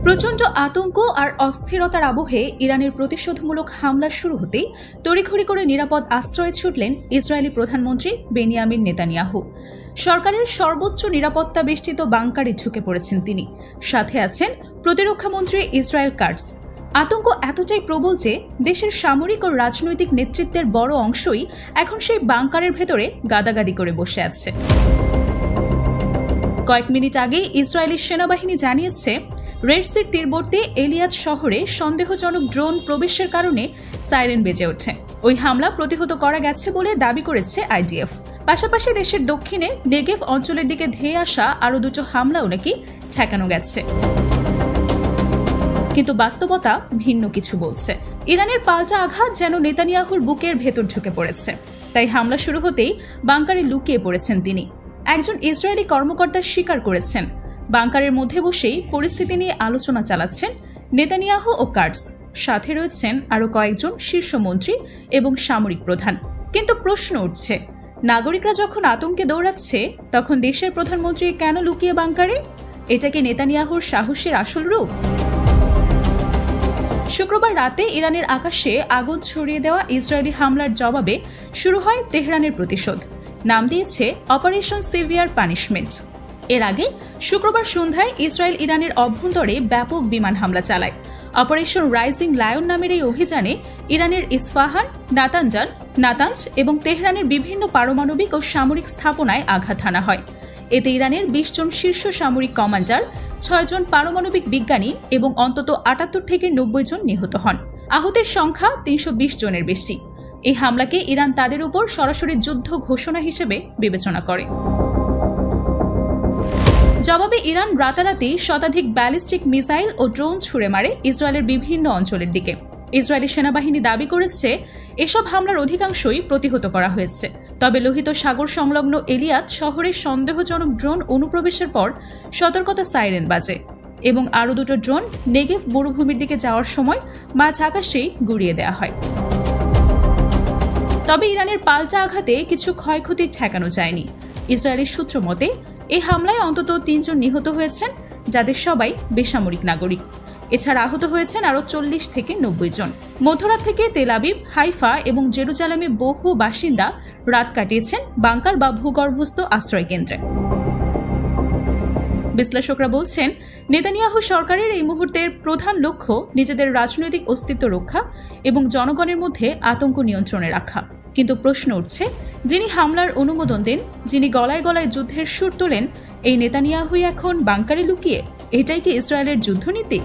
প্রচণ্ড আতঙ্ক আর অস্থিরতার আবহে ইরানের প্রতিশোধমূলক হামলা শুরু হতেই তড়িঘড়ি করে নিরাপদ আশ্রয়ে ছুটলেন ইসরায়েলি প্রধানমন্ত্রী বেনিয়ামিন নেতানিয়াহু। সরকারের সর্বোচ্চ নিরাপত্তা বেষ্টিত বাংকারে ঢুকে পড়েছেন তিনি। সাথে আছেন প্রতিরক্ষামন্ত্রী ইসরায়েল কাটজ। আতঙ্ক এতটাই প্রবল যে দেশের সামরিক ও রাজনৈতিক নেতৃত্বের বড় অংশই এখন সেই বাংকারের ভেতরে গাদাগাদি করে বসে আছে। কয়েক মিনিট আগে ইসরায়েলি সেনাবাহিনী জানিয়েছে, রেড সির তীরবর্তী এলিয়াত শহরে সন্দেহজনক ড্রোন প্রবেশের কারণে সাইরেন বেজে ওঠে। ওই হামলা প্রতিহত করা গেছে বলে দাবি করেছে আইডিএফ। পাশাপাশি দেশের দক্ষিণে নেগেভ অঞ্চলের দিকে ধেয়ে আসা আরও দুটো হামলাও নাকি ঠেকানো গেছে। কিন্তু বাস্তবতা ভিন্ন কিছু বলছে। ইরানের পাল্টা আঘাত যেন নেতানিয়াহুর বুকের ভেতর ঢুকে পড়েছে। তাই হামলা শুরু হতেই বাংকারে লুকিয়ে পড়েছেন তিনি। একজন ইসরায়েলি কর্মকর্তা স্বীকার করেছেন, বাংকারের মধ্যে বসেই পরিস্থিতি নিয়ে আলোচনা চালাচ্ছেন নেতানিয়াহু ও কাটজ। সাথে রয়েছেন আরও কয়েকজন শীর্ষ মন্ত্রী এবং সামরিক প্রধান। কিন্তু প্রশ্ন উঠছে, নাগরিকরা যখন আতঙ্কে দৌড়াচ্ছে তখন দেশের প্রধানমন্ত্রী কেন লুকিয়ে বাংকারে? এটা কি নেতানিয়াহুর সাহসের আসল রূপ? শুক্রবার রাতে ইরানের আকাশে আগুন ছড়িয়ে দেওয়া ইসরায়েলি হামলার জবাবে শুরু হয় তেহরানের প্রতিশোধ। নাম দিয়েছে অপারেশন সিভিয়ার পানিশমেন্ট। এর আগে শুক্রবার সন্ধ্যায় ইসরায়েল ইরানের অভ্যন্তরে ব্যাপক বিমান হামলা চালায়। অপারেশন রাইজিং লায়ন নামের এই অভিযানে ইরানের ইস্পাহান, নাতাঞ্জ এবং তেহরানের বিভিন্ন পারমাণবিক ও সামরিক স্থাপনায় আঘাত হানা হয়। এতে ইরানের ২০ জন শীর্ষ সামরিক কমান্ডার, ৬ জন পারমাণবিক বিজ্ঞানী এবং অন্তত ৭৮ থেকে ৯০ জন নিহত হন। আহতের সংখ্যা ৩২০ জনের বেশি। এই হামলাকে ইরান তাদের উপর সরাসরি যুদ্ধ ঘোষণা হিসেবে বিবেচনা করে। জবাবে ইরান রাতারাতি শতাধিক ব্যালিস্টিক মিসাইল ও ড্রোন ছুড়ে মারে ইসরায়েলের বিভিন্ন অঞ্চলের দিকে। ইসরায়েলি সেনাবাহিনী দাবি করেছে, এসব হামলার অধিকাংশই প্রতিহত করা হয়েছে। তবে লোহিত সাগর সংলগ্ন এলিয়াত শহরে সন্দেহজনক ড্রোন অনুপ্রবেশের পর সতর্কতা সাইরেন বাজে এবং আরও দুটো ড্রোন নেগেভ মরুভূমির দিকে যাওয়ার সময় মাঝ আকাশেই গুড়িয়ে দেওয়া হয়। তবে ইরানের পাল্টা আঘাতে কিছু ক্ষয়ক্ষতি ঠেকানো যায়নি। ইসরায়েলি সূত্র মতে এই হামলায় অন্তত ৩ জন নিহত হয়েছেন, যাদের সবাই বেসামরিক নাগরিক। এছাড়া আহত হয়েছেন আরও ৪০ থেকে ৯০ জন। মধ্যরাত থেকে তেল আবিব, হাইফা এবং জেরুজালেমে বহু বাসিন্দা রাত কাটিয়েছেন বাংকার বা ভূগর্ভস্থ আশ্রয় কেন্দ্রে। বিশ্লেষকরা বলছেন, নেতানিয়াহু সরকারের এই মুহূর্তের প্রধান লক্ষ্য নিজেদের রাজনৈতিক অস্তিত্ব রক্ষা এবং জনগণের মধ্যে আতঙ্ক নিয়ন্ত্রণে রাখা। কিন্তু প্রশ্ন উঠছে, যিনি হামলার অনুমোদন দেন, যিনি গলায় গলায় যুদ্ধের সুর তোলেন, এই নেতানিয়াহুই এখন বাংকারে লুকিয়ে? এটাই কি ইসরায়েলের যুদ্ধনীতি?